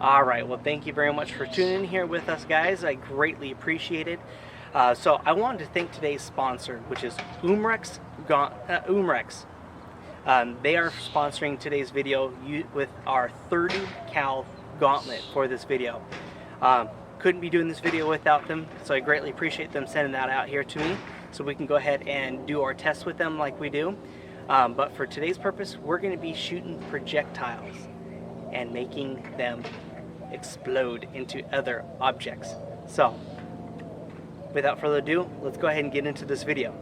Alright, well thank you very much for tuning in here with us, guys. I greatly appreciate it. So I wanted to thank today's sponsor, which is Umarex. Umarex. They are sponsoring today's video with our 30 cal gauntlet for this video. Couldn't be doing this video without them, so I greatly appreciate them sending that out here to me so we can go ahead and do our tests with them like we do. But for today's purpose, we're going to be shooting projectiles and making them explode into other objects. So, without further ado, let's go ahead and get into this video.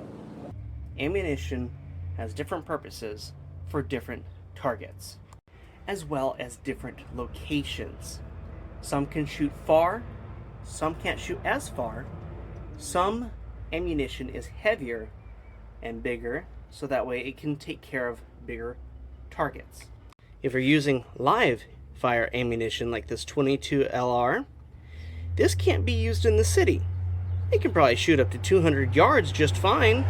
Ammunition has different purposes for different targets, as well as different locations. Some can shoot far, some can't shoot as far. Some ammunition is heavier and bigger, so that way it can take care of bigger targets. If you're using live fire ammunition like this 22 LR, this can't be used in the city. It can probably shoot up to 200 yards just fine,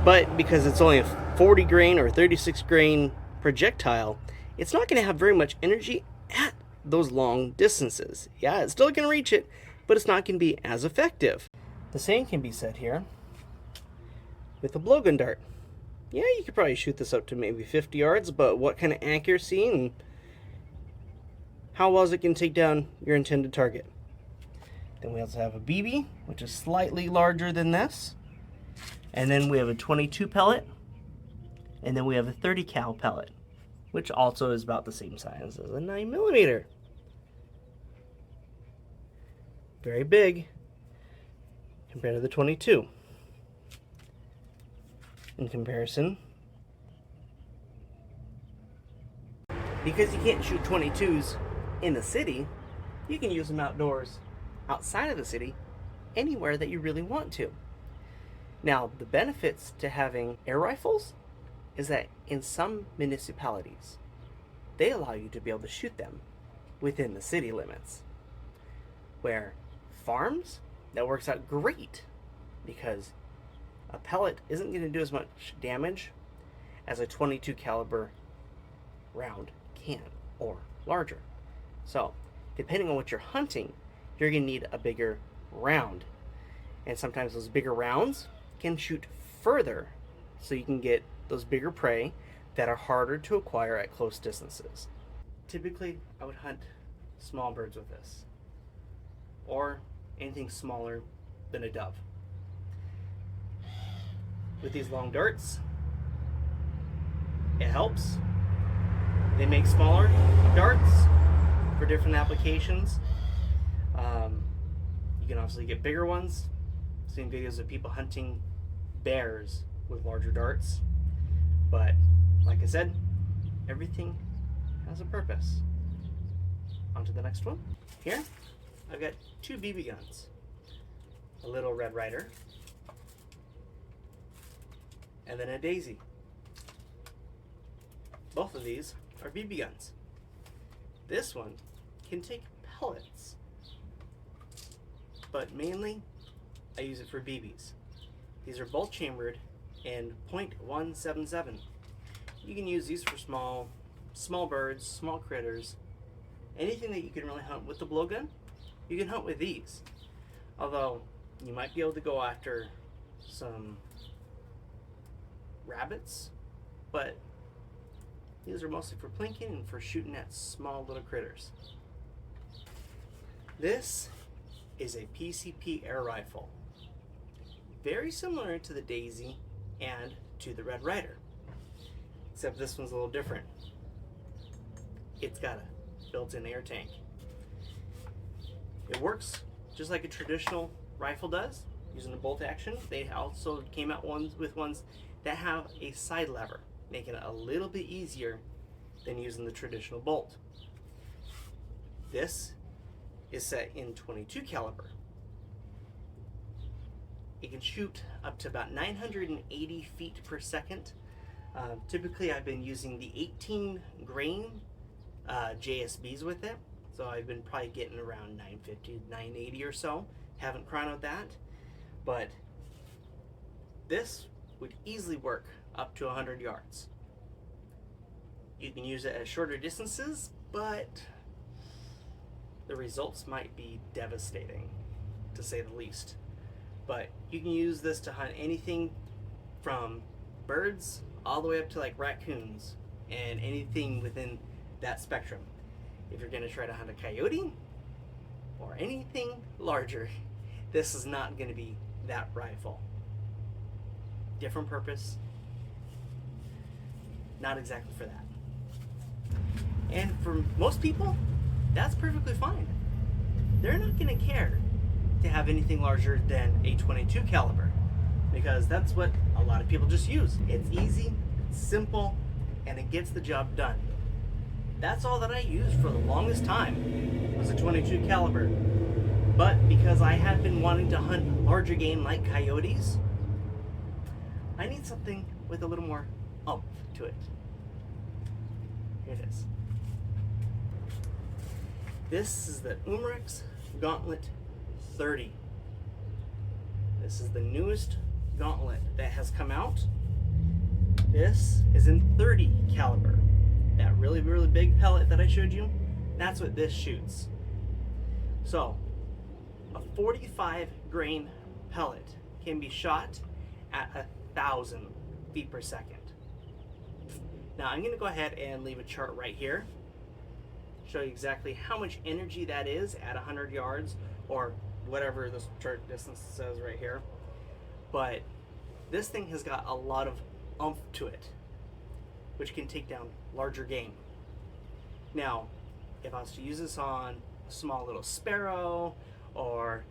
but because it's only a 40 grain or 36 grain projectile, it's not going to have very much energy at those long distances. Yeah, it's still going to reach it, but it's not going to be as effective. The same can be said here with a blowgun dart. Yeah, you could probably shoot this up to maybe 50 yards, but what kind of accuracy and how well is it going to take down your intended target? Then we also have a BB, which is slightly larger than this. And then we have a 22 pellet. And then we have a 30 cal pellet, which also is about the same size as a 9mm. Very big compared to the 22. In comparison, because you can't shoot 22s in the city, you can use them outdoors, outside of the city, anywhere that you really want to. Now, the benefits to having air rifles is that in some municipalities, they allow you to be able to shoot them within the city limits. Where farms, that works out great because a pellet isn't going to do as much damage as a 22 caliber round can, or larger. So, depending on what you're hunting, you're going to need a bigger round. And sometimes those bigger rounds can shoot further, so you can get those bigger prey that are harder to acquire at close distances. Typically, I would hunt small birds with this, or anything smaller than a dove. With these long darts, it helps. They make smaller darts for different applications. You can obviously get bigger ones. I've seen videos of people hunting bears with larger darts. But like I said, everything has a purpose. On to the next one. Here, I've got two BB guns. A little Red Ryder, and then a Daisy. Both of these are BB guns. This one can take pellets, but mainly I use it for BBs. These are both chambered in .177. You can use these for small birds, small critters, anything that you can really hunt with the blowgun. You can hunt with these, although you might be able to go after some rabbits, but these are mostly for plinking and for shooting at small little critters. This is a PCP air rifle, very similar to the Daisy and to the Red Ryder, except this one's a little different. It's got a built-in air tank. It works just like a traditional rifle does, using a bolt action. They also came out with ones that have a side lever, making it a little bit easier than using the traditional bolt. This is set in 22 caliber. It can shoot up to about 980 feet per second. Typically I've been using the 18 grain JSBs with it, so I've been probably getting around 950, 980 or so. Haven't chronoed that, but this would easily work up to 100 yards. You can use it at shorter distances, but the results might be devastating, to say the least. But you can use this to hunt anything from birds all the way up to like raccoons and anything within that spectrum. If you're going to try to hunt a coyote or anything larger, this is not going to be that rifle. Different purpose, not exactly for that. And for most people, that's perfectly fine. They're not going to care to have anything larger than a 22 caliber, because that's what a lot of people just use. It's easy, it's simple, and it gets the job done. That's all that I used for the longest time, was a 22 caliber. But because I have been wanting to hunt larger game like coyotes, I need something with a little more oomph to it. Here it is. This is the Umarex Gauntlet 30. This is the newest gauntlet that has come out. This is in 30 caliber. That really, really big pellet that I showed you, that's what this shoots. So, a 45 grain pellet can be shot at 1,000 feet per second. Now I'm going to go ahead and leave a chart right here, show you exactly how much energy that is at 100 yards, or whatever this chart distance says right here. But this thing has got a lot of oomph to it, which can take down larger game. Now, if I was to use this on a small little sparrow or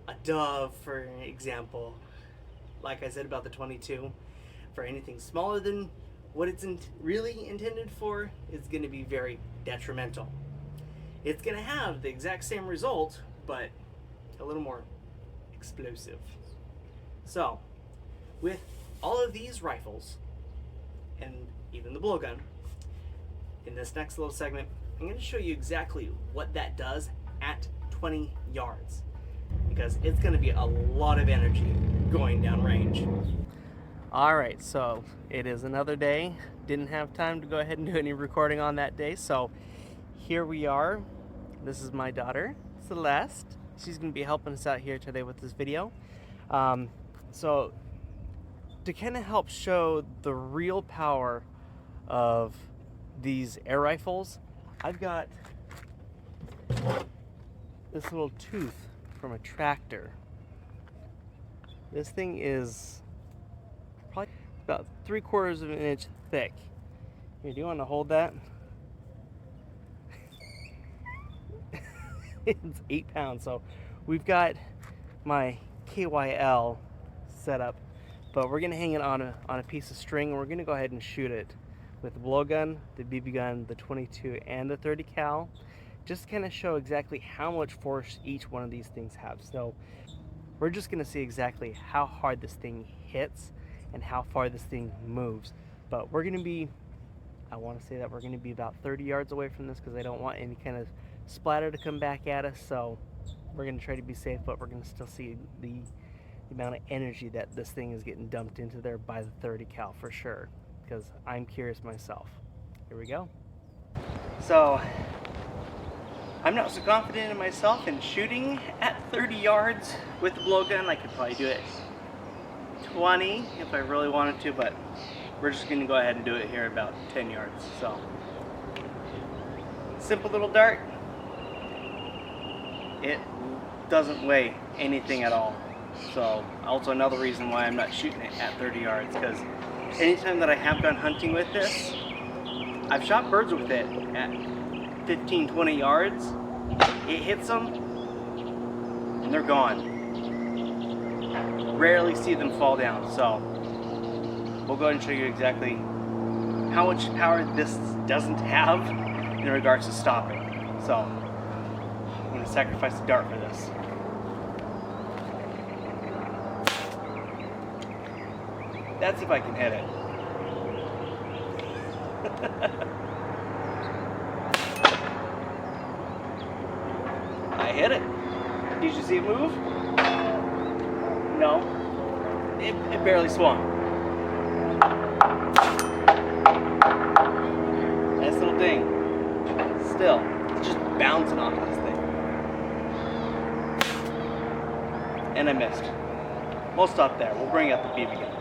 a dove, for example, like I said about the 22, for anything smaller than what it's really intended for, it's going to be very detrimental. It's going to have the exact same result, but a little more explosive. So, with all of these rifles, and even the blowgun, in this next little segment, I'm going to show you exactly what that does at 20 yards, because it's going to be a lot of energy going down range. Alright, so it is another day. Didn't have time to go ahead and do any recording on that day, so here we are. This is my daughter, Celeste. She's going to be helping us out here today with this video. So to kind of help show the real power of these air rifles, I've got this little tooth from a tractor. This thing is probably about 3/4 of an inch thick. Here, do you want to hold that? It's 8 pounds. So we've got my KYL set up, but we're gonna hang it on a piece of string, and we're gonna go ahead and shoot it with the blowgun, the BB gun, the 22, and the 30 cal, just to kind of show exactly how much force each one of these things have. So we're just gonna see exactly how hard this thing hits and how far this thing moves. But we're gonna be, I want to say that we're gonna be about 30 yards away from this, because I don't want any kind of splatter to come back at us. So we're gonna try to be safe, but we're gonna still see the amount of energy that this thing is getting dumped into there by the 30 cal for sure, because I'm curious myself. Here we go. So I'm not so confident in myself in shooting at 30 yards with the blowgun. I could probably do it 20 if I really wanted to, but we're just gonna go ahead and do it here about 10 yards. So simple little dart. It doesn't weigh anything at all. So also another reason why I'm not shooting it at 30 yards, because anytime that I have gone hunting with this, I've shot birds with it at 15, 20 yards. It hits them and they're gone. Rarely see them fall down. So we'll go ahead and show you exactly how much power this doesn't have in regards to stopping. So I'm going to sacrifice the dart for this. Let's see if I can hit it. I hit it. Did you see it move? No. It barely swung. Nice little ding. Still, it's just bouncing off this thing. and I missed. We'll stop there. We'll bring out the BB gun.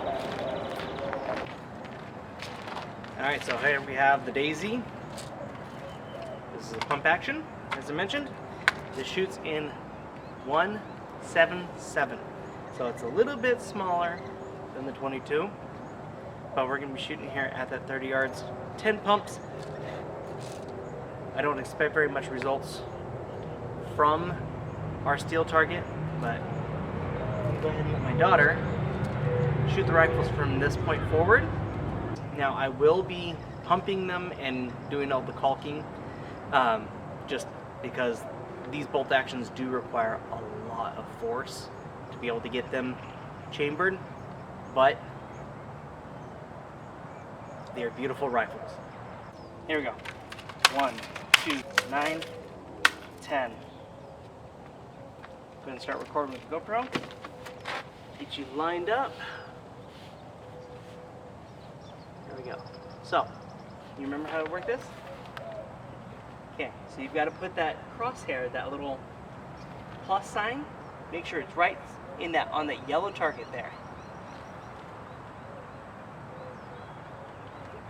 Alright, so here we have the Daisy. This is a pump action, as I mentioned. This shoots in 177. So it's a little bit smaller than the 22. But we're going to be shooting here at that 30 yards. 10 pumps. I don't expect very much results from our steel target, but I'm going to go ahead and let my daughter shoot the rifles from this point forward. Now I will be pumping them and doing all the caulking, just because these bolt actions do require a lot of force to be able to get them chambered, but they are beautiful rifles. Here we go. 1, 2, 9, 10. Go ahead and start recording with the GoPro. Get you lined up. There we go. So, you remember how to work this? Okay, so you've got to put that crosshair, that little plus sign, make sure it's right in that, on that yellow target there.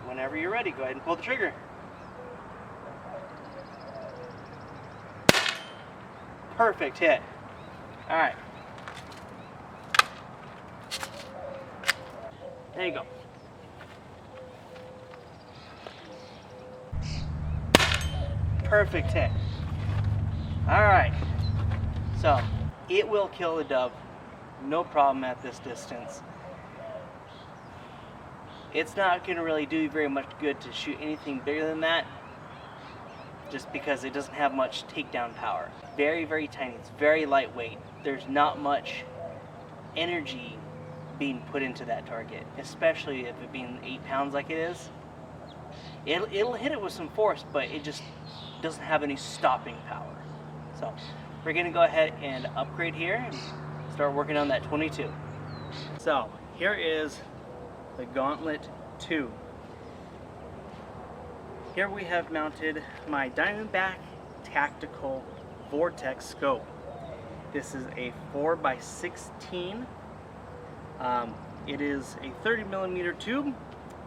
Whenever you're ready, go ahead and pull the trigger. Perfect hit. All right. There you go. Perfect hit. All right. So it will kill the dove, no problem at this distance. It's not going to really do you very much good to shoot anything bigger than that, just because it doesn't have much takedown power. Very, very tiny. It's very lightweight. There's not much energy being put into that target, especially if it being 8 pounds like it is. It'll hit it with some force, but it just doesn't have any stopping power. So we're going to go ahead and upgrade here and start working on that 22. So here is the Gauntlet 2. Here we have mounted my Diamondback Tactical Vortex scope. This is a 4x16. It is a 30mm tube.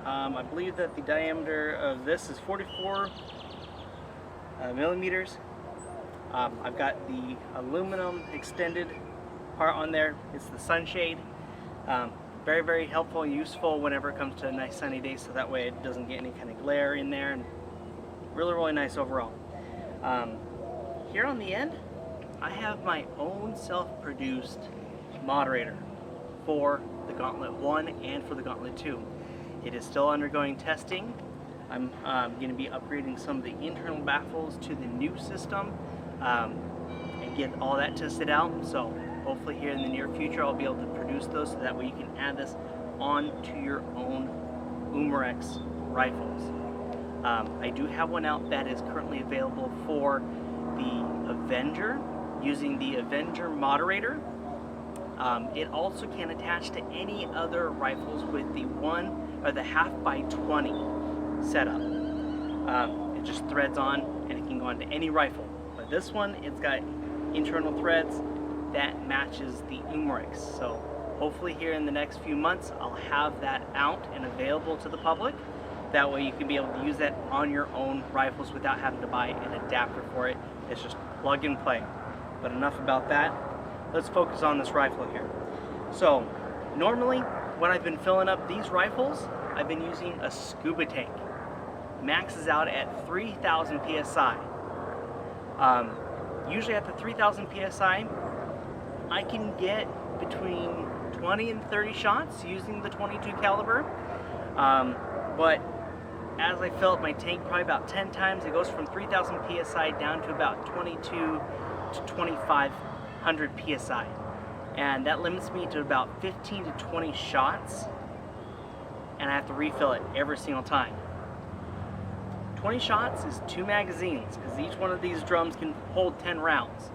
I believe that the diameter of this is 44 millimeters. I've got the aluminum extended part on there. It's the sunshade. Very, very helpful and useful whenever it comes to a nice sunny day, so that way it doesn't get any kind of glare in there, and really, really nice overall. Here on the end, I have my own self-produced moderator for the Gauntlet 1 and for the Gauntlet 2. It is still undergoing testing. I'm going to be upgrading some of the internal baffles to the new system and get all that tested out. So hopefully here in the near future I'll be able to produce those, so that way you can add this onto your own Umarex rifles. I do have one out that is currently available for the Avenger, using the Avenger moderator. It also can attach to any other rifles with the 1 or the 1/2x20 setup. It just threads on and it can go onto any rifle. But this one, it's got internal threads that matches the Umarex. So hopefully here in the next few months I'll have that out and available to the public. That way you can be able to use that on your own rifles without having to buy an adapter for it. It's just plug and play. But enough about that. Let's focus on this rifle here. So normally when I've been filling up these rifles, I've been using a scuba tank. Maxes out at 3,000 psi. Usually at the 3,000 psi, I can get between 20 and 30 shots using the 22 caliber. But as I fill up my tank probably about 10 times, it goes from 3,000 psi down to about 22 to 2,500 psi. And that limits me to about 15 to 20 shots, and I have to refill it every single time. 20 shots is 2 magazines, because each one of these drums can hold 10 rounds.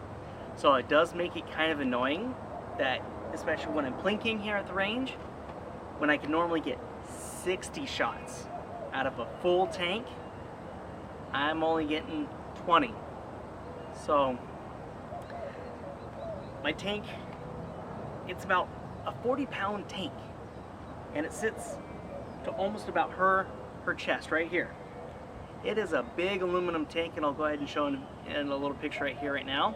So it does make it kind of annoying that, especially when I'm plinking here at the range, when I can normally get 60 shots out of a full tank, I'm only getting 20. So my tank it's about a 40-pound tank, and it sits to almost about her chest right here. It is a big aluminum tank, and I'll go ahead and show in a little picture right here right now.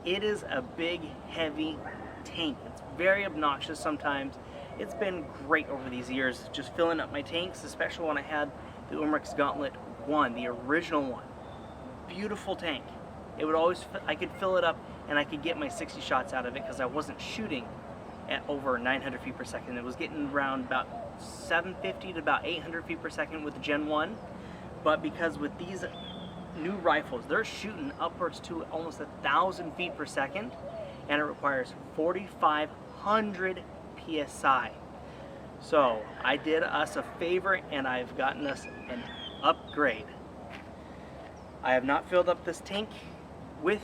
It is a big, heavy tank. It's very obnoxious sometimes. It's been great over these years, just filling up my tanks, especially when I had the Umarex Gauntlet 1, the original one. Beautiful tank. It would always, I could fill it up and I could get my 60 shots out of it because I wasn't shooting at over 900 feet per second. It was getting around about 750 to about 800 feet per second with the Gen 1. But because with these new rifles, they're shooting upwards to almost 1,000 feet per second, and it requires 4,500 PSI. So I did us a favor and I've gotten us an upgrade. I have not filled up this tank with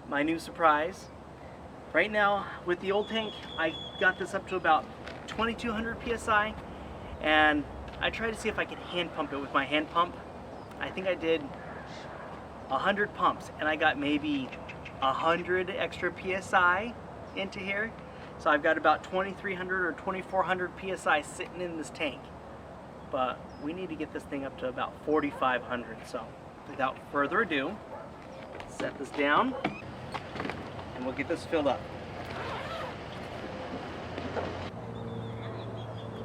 my new surprise. Right now, with the old tank, I got this up to about 2,200 PSI, and I tried to see if I could hand pump it with my hand pump. I think I did 100 pumps, and I got maybe 100 extra PSI into here. So I've got about 2,300 or 2,400 PSI sitting in this tank. But we need to get this thing up to about 4,500. So without further ado, set this down, and we'll get this filled up.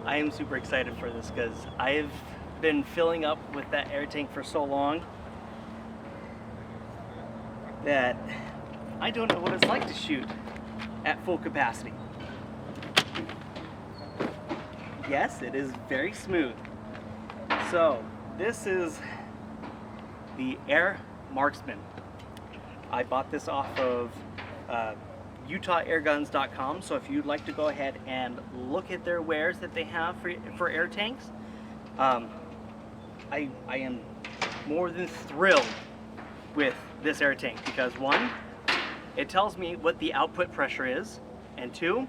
I am super excited for this because I've been filling up with that air tank for so long that I don't know what it's like to shoot at full capacity. Yes, it is very smooth. So this is the Air Marksman. I bought this off of UtahAirguns.com, so if you'd like to go ahead and look at their wares that they have for air tanks, I am more than thrilled with this air tank because one, it tells me what the output pressure is, and two,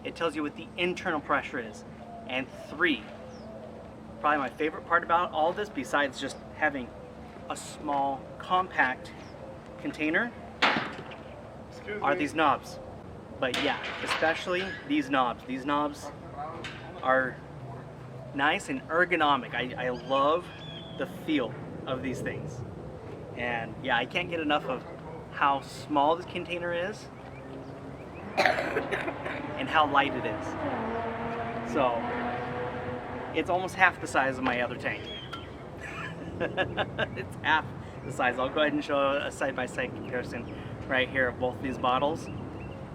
it tells you what the internal pressure is, and three, probably my favorite part about all this, besides just having a small, compact container, are these knobs. But yeah, especially these knobs. These knobs are nice and ergonomic. I love the feel of these things. And yeah, I can't get enough of how small this container is and how light it is. So it's almost half the size of my other tank. It's half the size. I'll go ahead and show a side-by-side comparison right here of both these bottles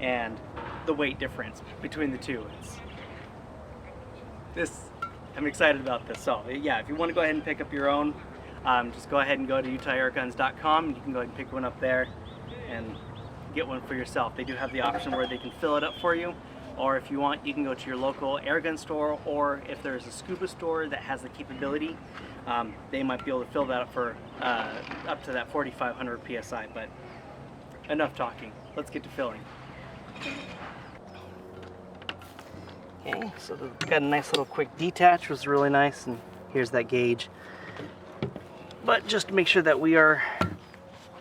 and the weight difference between the two. I'm excited about this. So yeah, if you want to go ahead and pick up your own, just go ahead and go to UtahAirguns.com. You can go ahead and pick one up there and get one for yourself. They do have the option where they can fill it up for you, or if you want, you can go to your local airgun store, or if there's a scuba store that has the capability, they might be able to fill that up for up to that 4,500 PSI. But enough talking. Let's get to filling. Okay, so we've got a nice little quick detach, which was really nice, and here's that gauge. But just to make sure that we are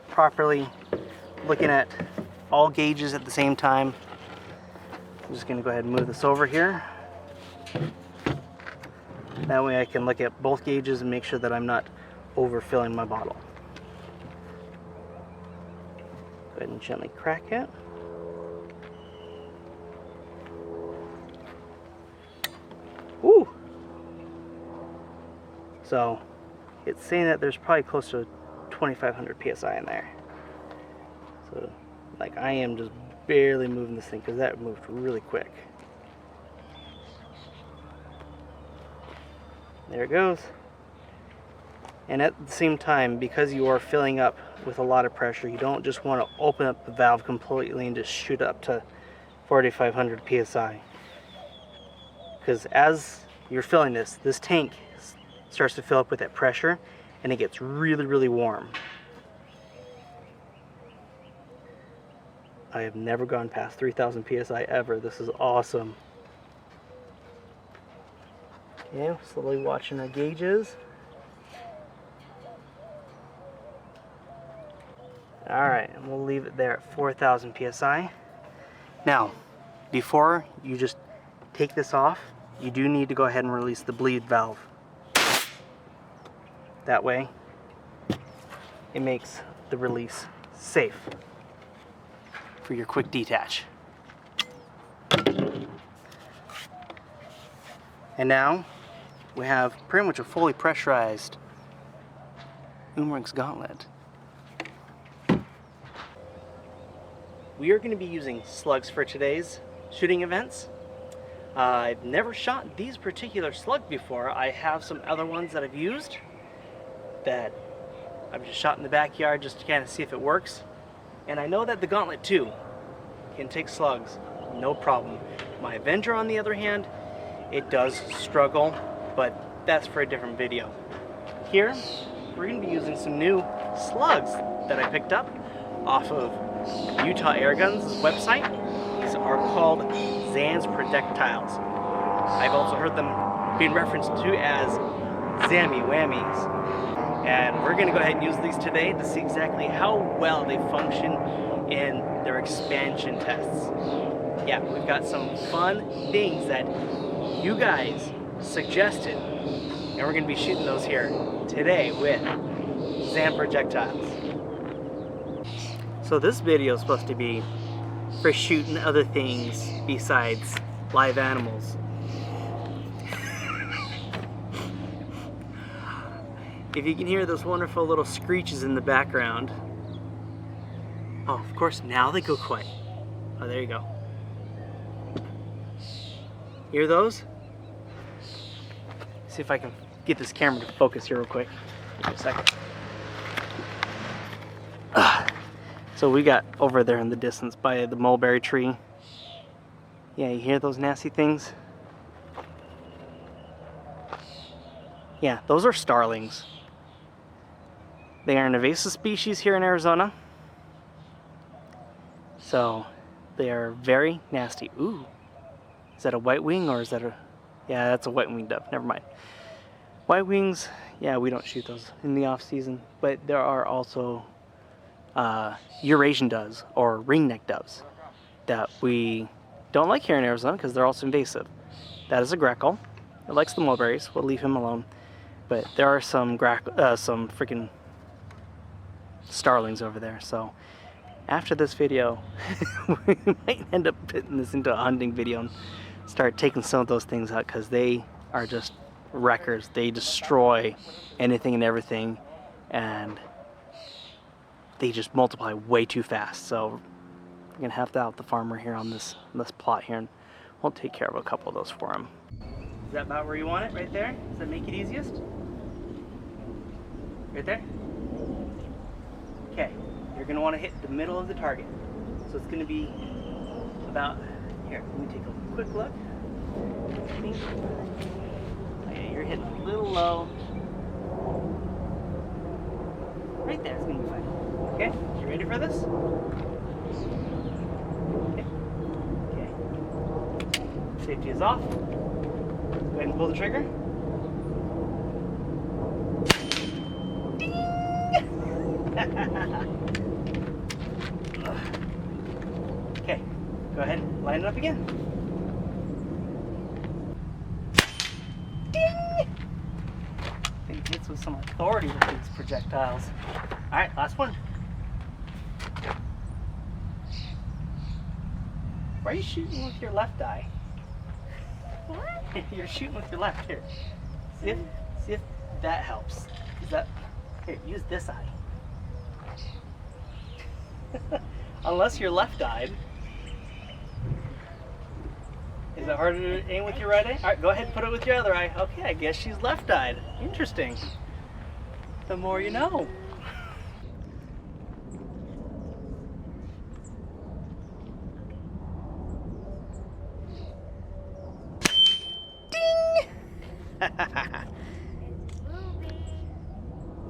properly looking at all gauges at the same time, I'm just going to go ahead and move this over here. That way I can look at both gauges and make sure that I'm not overfilling my bottle. Go ahead and gently crack it. Woo! So it's saying that there's probably close to 2,500 PSI in there. So like I am just barely moving this thing because that moved really quick. There it goes. And at the same time, because you are filling up with a lot of pressure, you don't just want to open up the valve completely and just shoot up to 4,500 PSI. Because as you're filling this tank starts to fill up with that pressure and it gets really, really warm. I have never gone past 3,000 PSI ever. This is awesome. Okay, slowly watching our gauges. Alright, and we'll leave it there at 4,000 PSI. Now, before you just take this off, you do need to go ahead and release the bleed valve. That way, it makes the release safe for your quick detach. And now, we have pretty much a fully pressurized Umarex gauntlet. We are going to be using slugs for today's shooting events. I've never shot these particular slugs before. I have some other ones that I've used that I've just shot in the backyard just to kind of see if it works. And I know that the Gauntlet 2 can take slugs, no problem. My Avenger, on the other hand, it does struggle, but that's for a different video. Here, we're going to be using some new slugs that I picked up off of Utah Airguns' website. These are called Zan's projectiles. I've also heard them being referenced to as Zammy Whammies. And we're going to go ahead and use these today to see exactly how well they function in their expansion tests. Yeah, we've got some fun things that you guys suggested, and we're going to be shooting those here today with Zan projectiles. So this video is supposed to be for shooting other things besides live animals. If you can hear those wonderful little screeches in the background. Oh, of course, now they go quiet. Oh, there you go. Hear those? See if I can get this camera to focus here real quick. Give me a second. So we got over there in the distance by the mulberry tree. Yeah, you hear those nasty things? Yeah, those are starlings. They are an invasive species here in Arizona. So they are very nasty. Ooh, is that a white wing or is that a... Yeah, that's a white winged dove, never mind. White wings, yeah, we don't shoot those in the off season, but there are also Eurasian doves or ringneck doves that we don't like here in Arizona because they're also invasive. That is a grackle. It likes the mulberries. We'll leave him alone. But there are some freaking starlings over there. So after this video, we might end up putting this into a hunting video and start taking some of those things out because they are just wreckers. They destroy anything and everything, and they just multiply way too fast. So we're gonna have to out the farmer here on this plot here, and we'll take care of a couple of those for him. Is that about where you want it, right there? Does that make it easiest? Right there? Okay, you're gonna want to hit the middle of the target. So it's gonna be about here. Let me take a quick look. Okay, you're hitting a little low. Right there, it's gonna be fine. Okay, you ready for this? Okay. Okay. Safety is off. Go ahead and pull the trigger. Okay, go ahead and line it up again. Ding! I think it hits with some authority with these projectiles. Alright, last one. Why are you shooting with your left eye? What? You're shooting with your left. Here. See if that helps. Is that... Here, use this eye. Unless you're left-eyed. Is it harder to aim with your right eye? Alright, go ahead and put it with your other eye. Okay, I guess she's left-eyed. Interesting. The more you know.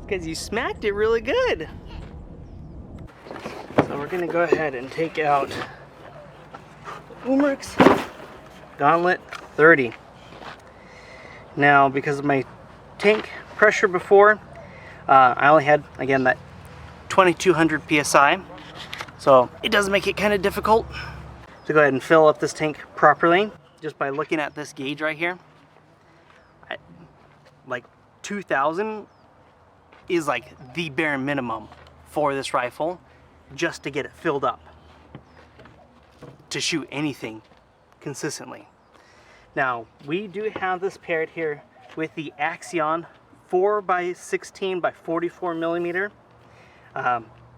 Because you smacked it really good. So we're gonna go ahead and take out Umarex Gauntlet 30. Now, because of my tank pressure before, I only had, again, that 2200 psi, so it does make it kind of difficult. to go ahead and fill up this tank properly. Just by looking at this gauge right here, like 2,000 is like the bare minimum for this rifle just to get it filled up to shoot anything consistently. Now we do have this paired here with the Axion 4x16 by 44 millimeter.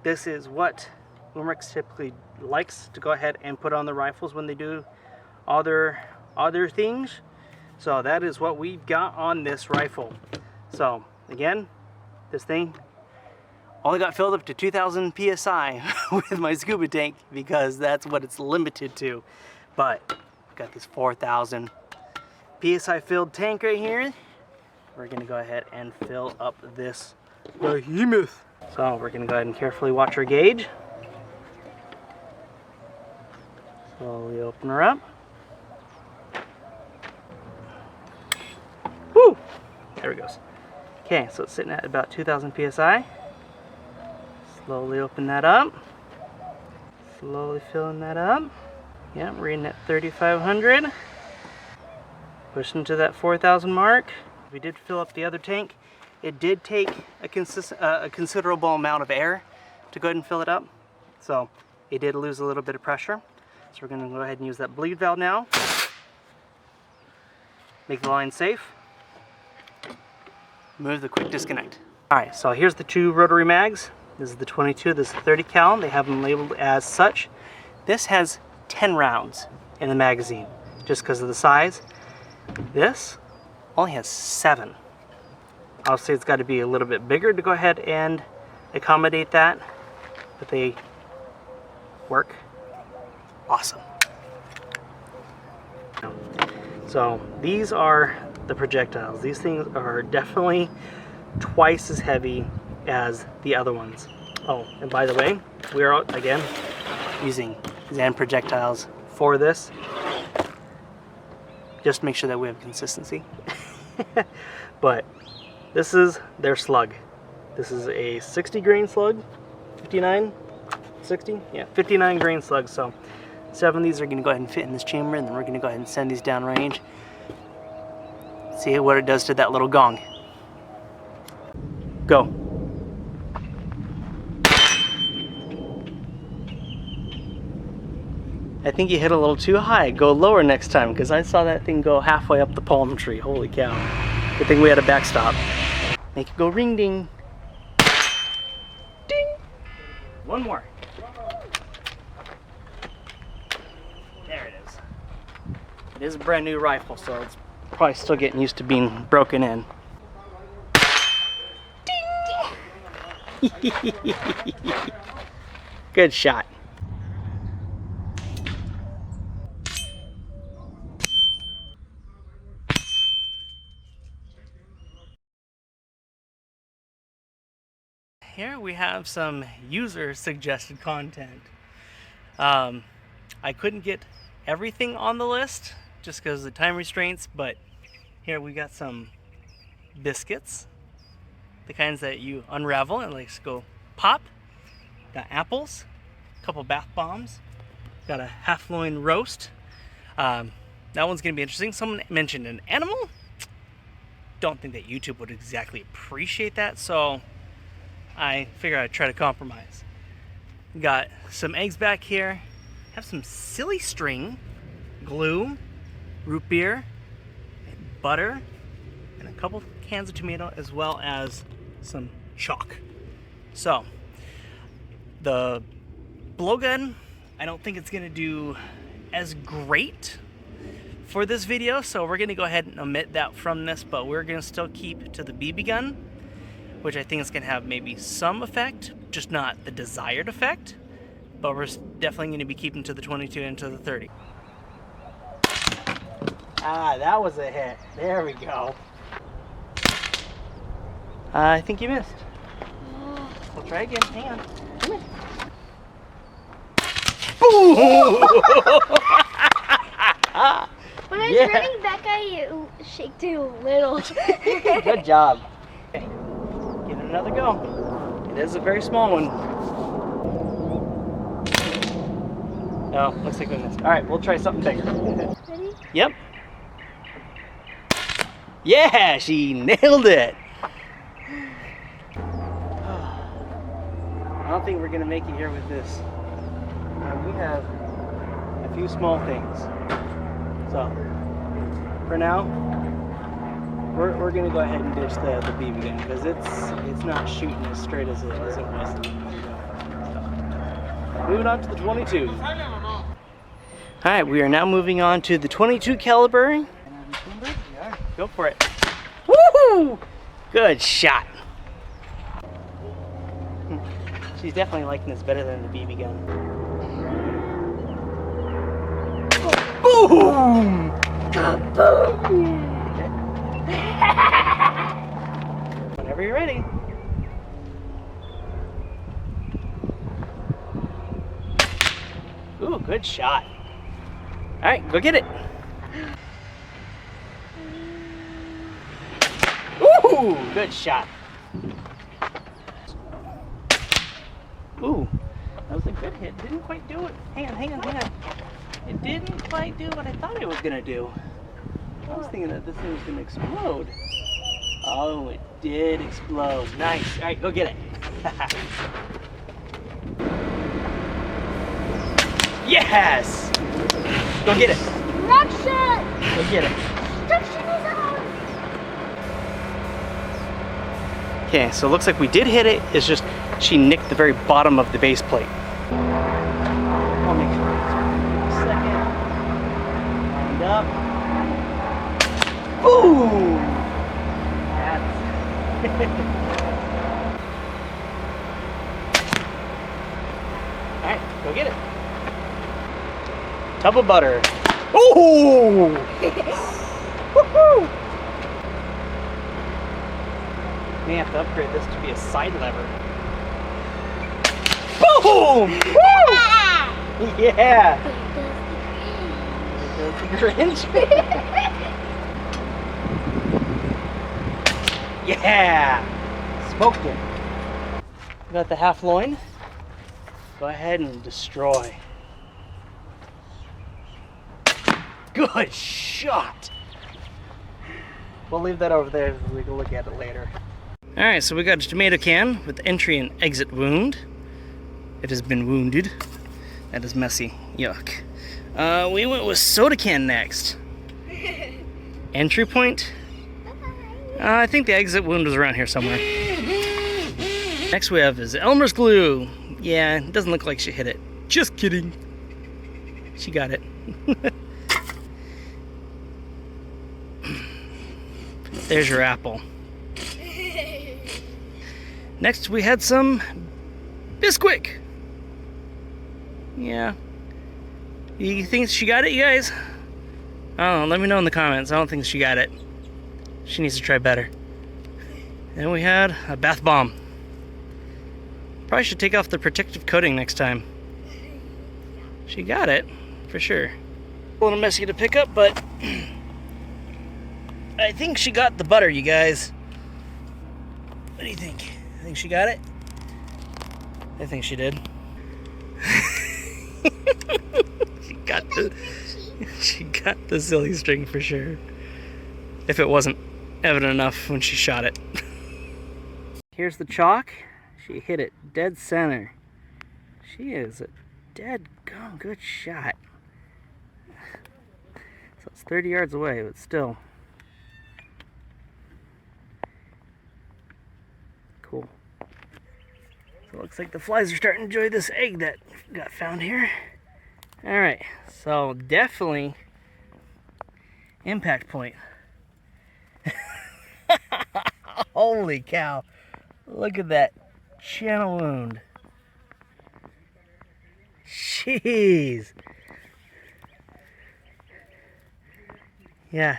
This is what Umarex typically likes to go ahead and put on the rifles when they do other things. So that is what we've got on this rifle. So again, this thing only got filled up to 2,000 psi with my scuba tank because that's what it's limited to. But I've got this 4,000 psi filled tank right here. We're gonna go ahead and fill up this behemoth. So we're gonna go ahead and carefully watch our gauge. Slowly open her up. Woo! There it goes. Okay, so it's sitting at about 2,000 psi. Slowly open that up. Slowly filling that up. Yeah, we're reading at 3,500. Pushing to that 4,000 mark. We did fill up the other tank. It did take a considerable amount of air to go ahead and fill it up. So it did lose a little bit of pressure. So we're going to go ahead and use that bleed valve now. Make the line safe. Move the quick disconnect. Alright, so here's the two rotary mags. This is the 22, this is the 30 cal. They have them labeled as such. This has 10 rounds in the magazine, just because of the size. This only has 7. Obviously it's got to be a little bit bigger to go ahead and accommodate that, but they work awesome. So these are the projectiles. These things are definitely twice as heavy as the other ones. Oh, and by the way, we are again using Zan projectiles for this, just to make sure that we have consistency. But this is their slug. This is a 60 grain slug, 59, 60, yeah, 59 grain slug. So 7 of these are going to go ahead and fit in this chamber, and then we're going to go ahead and send these down range. See what it does to that little gong. Go. I think you hit a little too high. Go lower next time, because I saw that thing go halfway up the palm tree. Holy cow. Good thing we had a backstop. Make it go ring ding. Ding. One more. There it is. It is a brand new rifle, so it's probably still getting used to being broken in. Ding. Good shot. Here we have some user suggested content. I couldn't get everything on the list just because of the time restraints, but here we got some biscuits, the kinds that you unravel and like go pop. Got apples, a couple bath bombs, got a half loin roast. That one's gonna be interesting. Someone mentioned an animal. Don't think that YouTube would exactly appreciate that, so I figure I'd try to compromise. Got some eggs back here. Have some silly string, glue, root beer, butter, and a couple cans of tomato, as well as some chalk. So, the blowgun, I don't think it's gonna do as great for this video, so we're gonna go ahead and omit that from this, but we're gonna still keep to the BB gun, which I think is going to have maybe some effect, just not the desired effect, but we're definitely going to be keeping to the 22 and to the 30. Ah, that was a hit. There we go. I think you missed. We'll try again. Hang on. Come here. When I was running back, I shaked it a little. Good job. Okay. Give it another go. It is a very small one. No, looks like we missed. All right, we'll try something bigger. Ready? Yep. Yeah, she nailed it. I don't think we're gonna make it here with this. We have a few small things. So, for now, we're gonna go ahead and ditch the BB gun because it's not shooting as straight as it was. So, moving on to the 22. All right, we are now moving on to the 22 caliber. Go for it. Woohoo! Good shot. She's definitely liking this better than the BB gun. Boom! Kaboom! Whenever you're ready. Ooh, good shot. All right, go get it. Ooh, good shot. Ooh, that was a good hit. Didn't quite do it. Hang on. It didn't quite do what I thought it was gonna do. I was thinking that this thing was gonna explode. Oh, it did explode. Nice. All right, go get it. Yes! Go get it. Direction! Go get it. Direction is on! Okay, so it looks like we did hit it. It's just she nicked the very bottom of the base plate. I'll make sure it's a second. Lined up. Boom! Alright, go get it. Tub of butter. Ooh! Woohoo! May have to upgrade this to be a side lever. Boom! Woo! Yeah! There goes the cringe. Yeah! Smoked it. Got the half loin. Go ahead and destroy. Good shot! We'll leave that over there so we can look at it later. Alright, so we got a tomato can with entry and exit wound. It has been wounded. That is messy. Yuck. We went with soda can next. Entry point? I think the exit wound was around here somewhere. Next we have is Elmer's glue. Yeah, it doesn't look like she hit it. Just kidding. She got it. There's your apple. Next we had some Bisquick. Yeah. You think she got it, you guys? I don't know, let me know in the comments. I don't think she got it. She needs to try better. And we had a bath bomb. Probably should take off the protective coating next time. She got it, for sure. A little messy to pick up, but I think she got the butter, you guys. What do you think? I think she got it? I think she did. She got the silly string for sure. If it wasn't evident enough when she shot it. Here's the chalk. She hit it dead center. She is a dead gum. Good shot. So it's 30 yards away, but still. Cool. So it looks like the flies are starting to enjoy this egg that got found here. Alright, so definitely impact point. Holy cow. Look at that channel wound. Jeez. Yeah.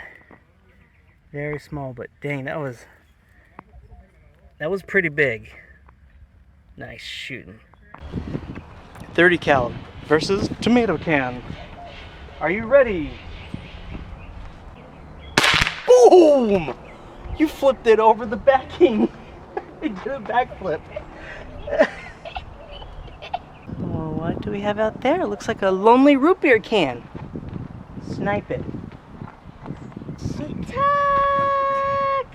Very small, but dang, that was pretty big. Nice shooting. 30 cal versus tomato can. Are you ready? Boom! You flipped it over the backing. You did a backflip. Oh, What do we have out there? It looks like a lonely root beer can. Snipe it. Attack!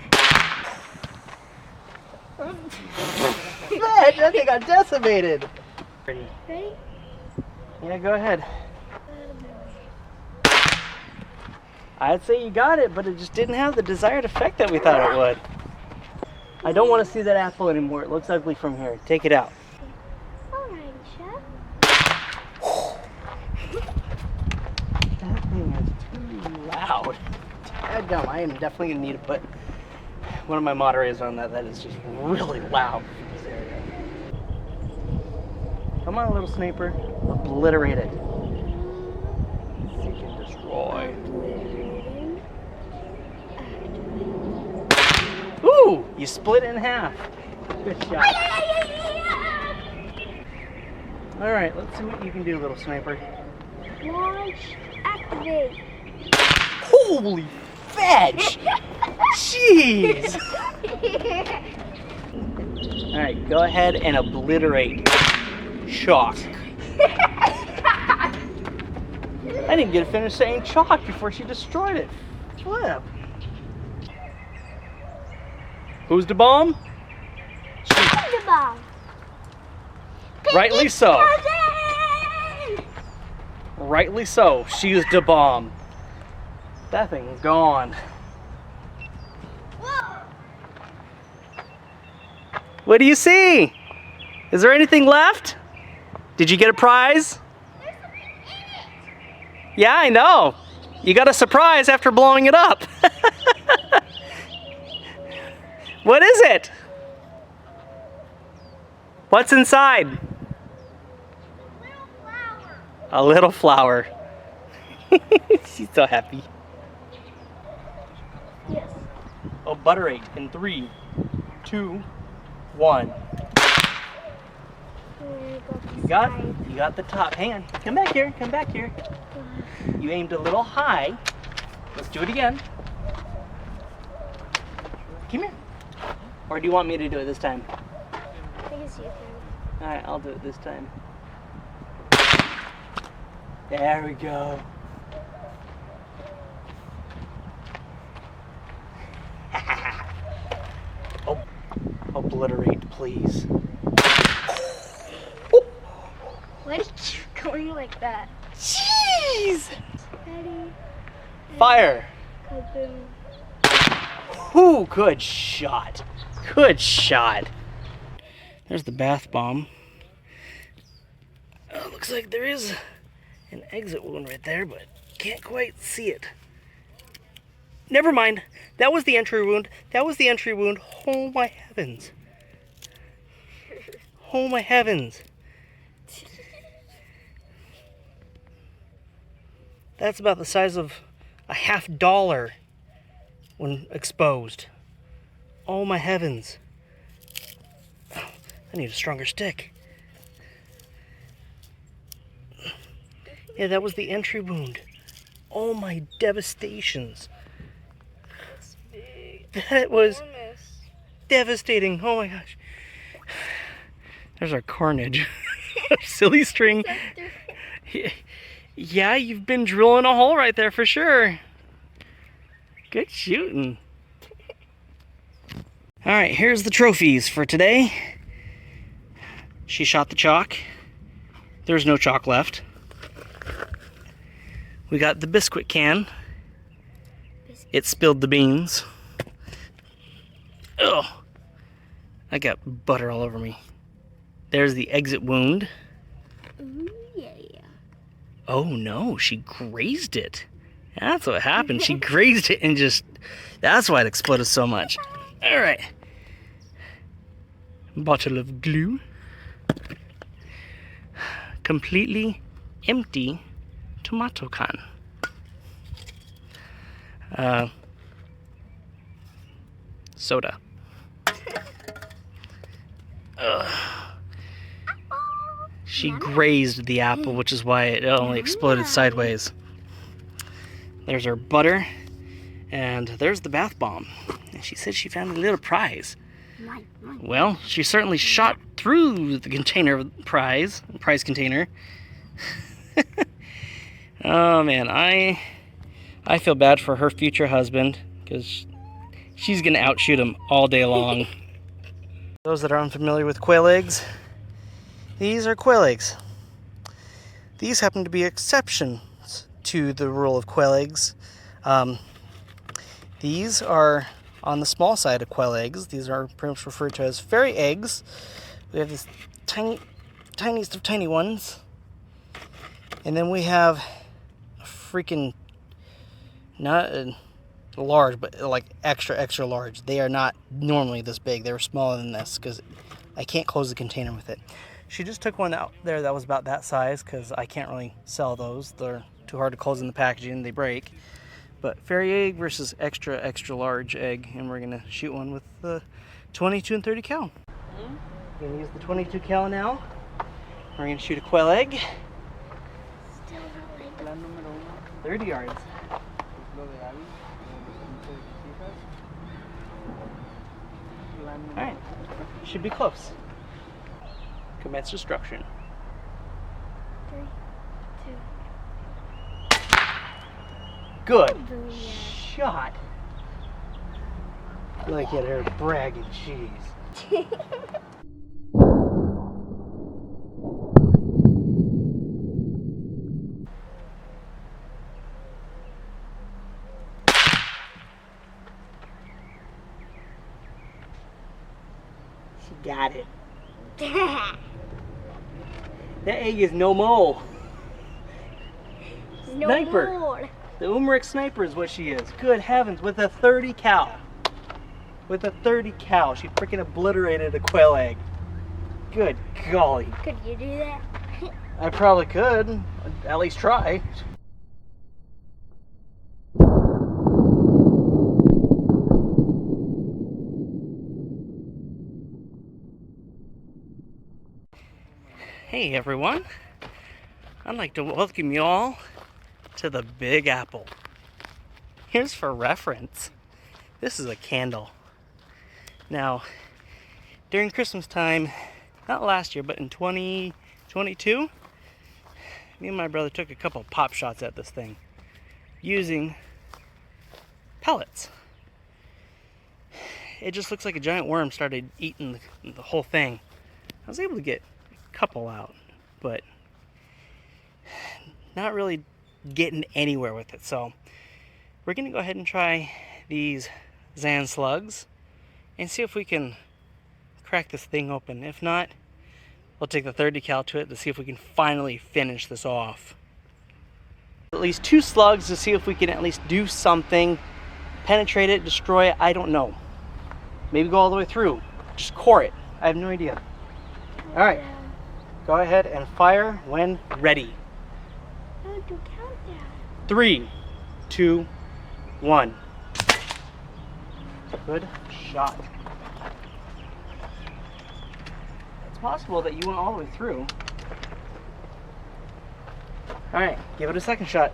That thing got decimated. Ready? Yeah, go ahead. I'd say you got it, but it just didn't have the desired effect that we thought it would. I don't want to see that apple anymore. It looks ugly from here. Take it out. Alright, Chef. That thing is too loud. Dadgum, I am definitely going to need to put one of my moderators on that. That is just really loud in this area. Come on, little sniper. Obliterate it. Seek and destroy. Ooh! You split it in half. Good shot. Alright, let's see what you can do, little sniper. Launch. Activate. Holy fetch! Jeez! Alright, go ahead and obliterate chalk. I didn't get to finish saying chalk before she destroyed it. Flip. Who's the bomb? The bomb. Rightly so. Rightly so. She is the bomb. That thing's gone. Whoa. What do you see? Is there anything left? Did you get a prize? There's something in it. Yeah, I know. You got a surprise after blowing it up. What is it? What's inside? Little flower. A little flower. She's so happy. Yes. Oh, butterate in 3, 2, 1. You got the top. Hang on. Come back here. Come back here. You aimed a little high. Let's do it again. Come here. Or do you want me to do it this time? I guess you can. Alright, I'll do it this time. There we go. Oh, obliterate, please. Why did you going like that? Jeez! Ready? Fire! Kaboom. Ooh, good shot. Good shot. There's the bath bomb. Looks like there is an exit wound right there, but can't quite see it. Never mind. That was the entry wound. That was the entry wound. Oh my heavens. Oh my heavens. That's about the size of a $50 when exposed. Oh my heavens. Oh, I need a stronger stick. Yeah, that was the entry wound. Oh my devastations. It's big. That was Enormous. devastating. Oh my gosh. There's our carnage. Silly string. Yeah, you've been drilling a hole right there for sure. Good shooting. Alright, here's the trophies for today. She shot the chalk. There's no chalk left. We got the biscuit can. It spilled the beans. Ugh. I got butter all over me. There's the exit wound. Ooh, yeah. Oh no, she grazed it. That's what happened. She grazed it and just... That's why it exploded so much. Alright. Bottle of glue. Completely empty tomato can. Soda. She grazed the apple, which is why it only exploded sideways. There's our butter, and there's the bath bomb. And she said she found a little prize. Well, she certainly shot through the container prize container. Oh man, I feel bad for her future husband because she's gonna outshoot him all day long. Those that are unfamiliar with quail eggs, these are quail eggs. These happen to be exceptions to the rule of quail eggs. These are on the small side of quail eggs. These are pretty much referred to as fairy eggs. We have this tiniest of tiny ones. And then we have a freaking, not large, but like extra large. They are not normally this big. They're smaller than this because I can't close the container with it. She just took one out there that was about that size because I can't really sell those. They're too hard to close in the packaging. They break. But fairy egg versus extra large egg, and we're gonna shoot one with the 22 and 30 cal. We're gonna use the 22 cal now. We're gonna shoot a quail egg. 30 yards. All right, should be close. Commence destruction. 3, 2. Good shot. Look at her bragging cheese. She got it. That egg is no more. Sniper. More. The Umarex sniper is what she is. Good heavens, with a 30 cal. With a 30 cal, she freaking obliterated a quail egg. Good golly. Could you do that? I probably could. At least try. Hey everyone. I'd like to welcome you all to the Big Apple. Here's for reference. This is a candle. Now, during Christmas time, not last year, but in 2022, me and my brother took a couple pop shots at this thing using pellets. It just looks like a giant worm started eating the whole thing. I was able to get a couple out, but not really getting anywhere with it. So we're gonna go ahead and try these Zan slugs and see if we can crack this thing open. If not, we'll take the 30 cal to it to see if we can finally finish this off. At least 2 slugs to see if we can at least do something, penetrate it, destroy it. I don't know. Maybe go all the way through. Just core it. I have no idea. All right, go ahead and fire when ready. How to countdown? 3, 2, 1. Good shot. It's possible that you went all the way through. Alright, give it a second shot.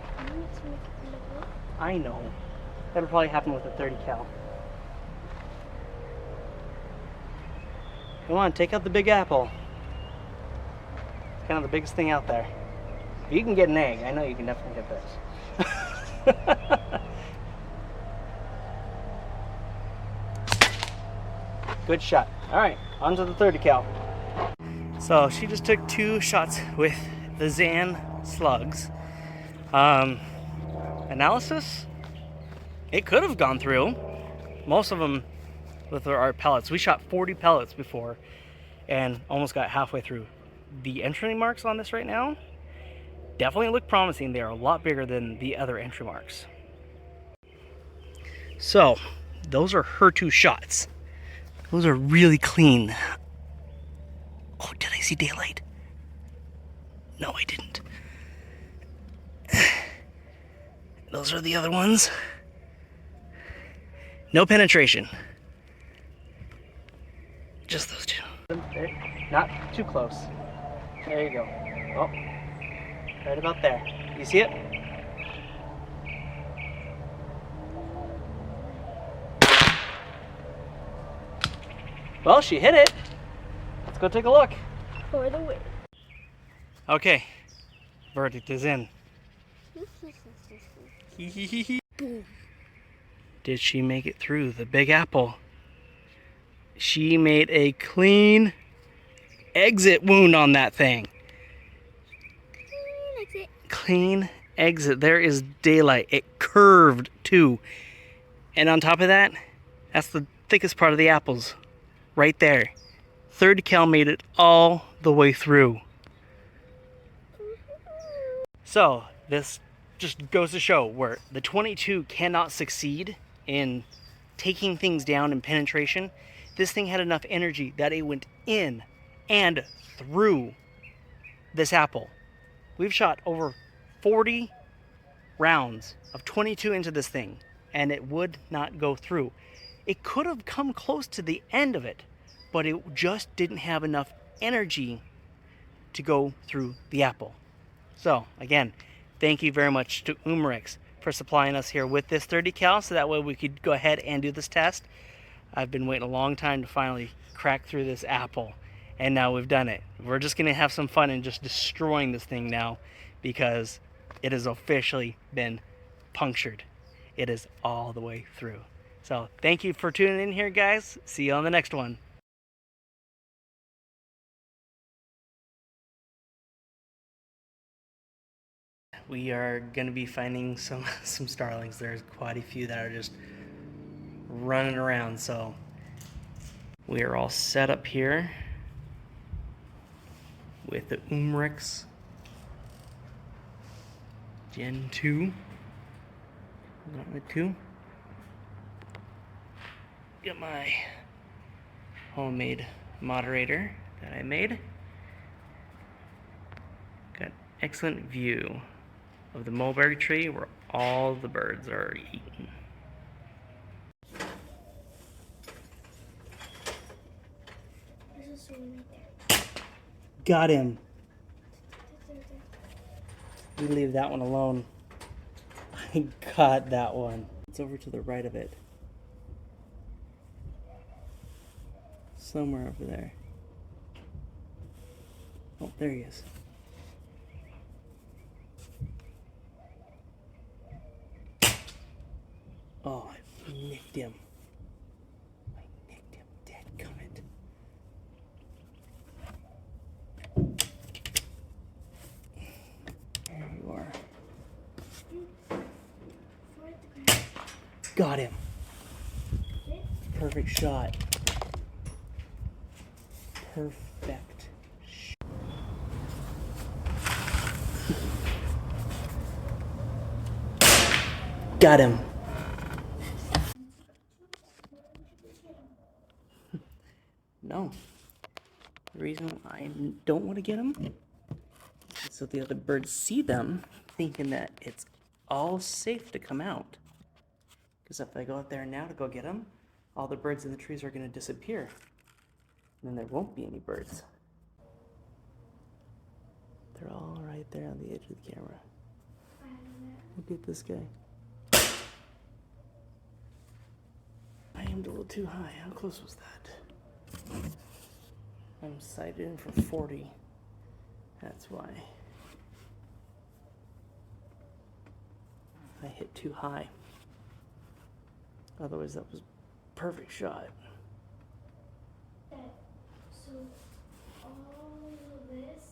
I know. That'll probably happen with a 30 cal. Come on, take out the Big Apple. It's kind of the biggest thing out there. If you can get an egg, I know you can definitely get this. Good shot. Alright, on to the 30 cal. So she just took 2 shots with the Zan slugs. Analysis? It could have gone through. Most of them with our pellets. We shot 40 pellets before and almost got halfway through. The entry marks on this right now definitely look promising. They are a lot bigger than the other entry marks. So, those are her 2 shots. Those are really clean. Oh, did I see daylight? No, I didn't. Those are the other ones. No penetration. Just those 2. Not too close. There you go. Oh, right about there. You see it? Well, she hit it. Let's go take a look. For the win. Okay, verdict is in. Boom. Did she make it through the Big Apple? She made a clean exit wound on that thing. That's it. Clean exit. There is daylight. It curved too. And on top of that, that's the thickest part of the apples. Right there. Third cal made it all the way through. So, this just goes to show where the 22 cannot succeed in taking things down in penetration. This thing had enough energy that it went in and through this apple. We've shot over 40 rounds of 22 into this thing, and it would not go through. It could have come close to the end of it, but it just didn't have enough energy to go through the apple. So, again, thank you very much to Umarex for supplying us here with this 30 cal, so that way we could go ahead and do this test. I've been waiting a long time to finally crack through this apple, and now we've done it. We're just going to have some fun and just destroying this thing now, because it has officially been punctured. It is all the way through. So, thank you for tuning in here, guys. See you on the next one. We are going to be finding some starlings. There's quite a few that are just running around. So we are all set up here with the Umarex Gen 2. Gauntlet 2. Got my homemade moderator that I made. Got excellent view of the mulberry tree where all the birds are eaten. There's a one right there. Got him. We leave that one alone. I got that one. It's over to the right of it. Somewhere over there. Oh, there he is. Oh, I nicked him. I nicked him. Dadgummit. There you are. Got him. Perfect shot. Perfect. Got him. No. The reason I don't want to get them is so the other birds see them, thinking that it's all safe to come out. Because if I go out there now to go get them, all the birds in the trees are going to disappear. And then there won't be any birds. They're all right there on the edge of the camera. Look at this guy. I aimed a little too high. How close was that? I'm sighted in for 40. That's why. I hit too high. Otherwise, that was a perfect shot. So all of this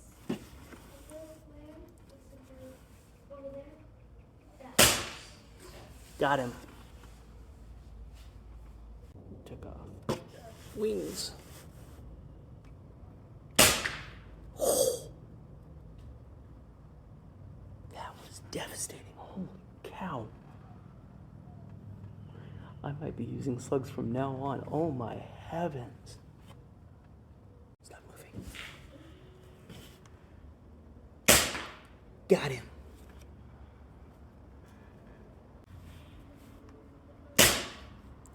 over there. That. Got him. Took off. Wings. That was devastating. Holy cow. I might be using slugs from now on. Oh my heavens. Stop moving. Got him.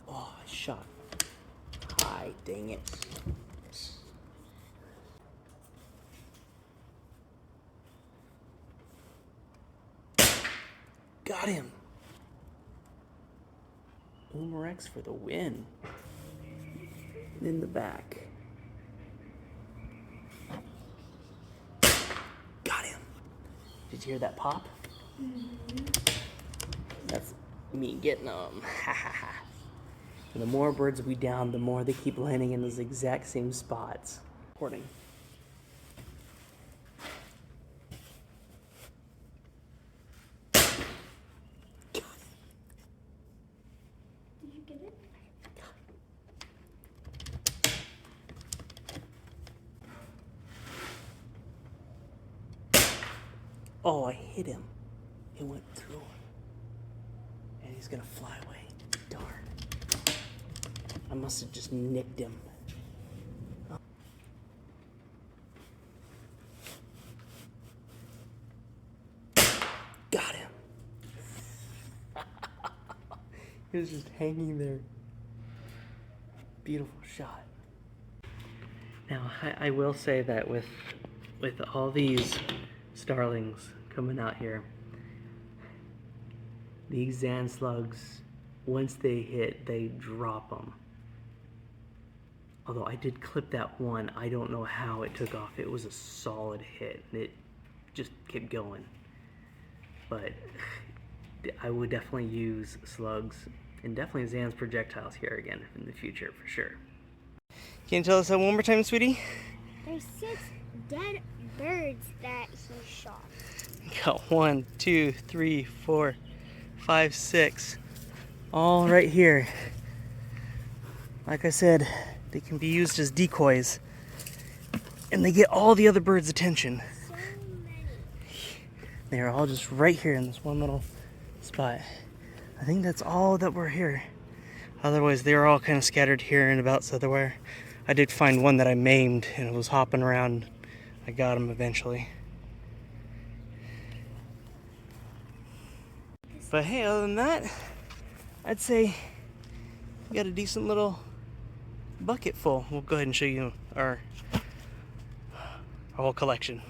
Oh, I shot high. Dang it. Got him. Umarex for the win. in the back. Got him. Did you hear that pop? That's me getting them. And the more birds we down, the more they keep landing in those exact same spots. Recording. Did you get it? Oh, I hit him. It went through him. And he's gonna fly away. Darn. I must have just nicked him. Got him. He was just hanging there. Beautiful shot. Now, I will say that with all these starlings coming out here, these Zan slugs, once they hit, they drop them. Although I did clip that one, I don't know how it took off. It was a solid hit, and it just kept going. But I would definitely use slugs, and definitely Zan's projectiles here again in the future, for sure. Can you tell us that one more time, sweetie? There's 6 dead birds that he shot. Got 1, 2, 3, 4, 5, 6. All right here. Like I said, they can be used as decoys. And they get all the other birds' attention. So many. They're all just right here in this one little spot. I think that's all that were here. Otherwise, they were all kind of scattered here and about everywhere. I did find one that I maimed and it was hopping around. I got him eventually. But hey, other than that, I'd say we got a decent little bucket full. We'll go ahead and show you our whole collection.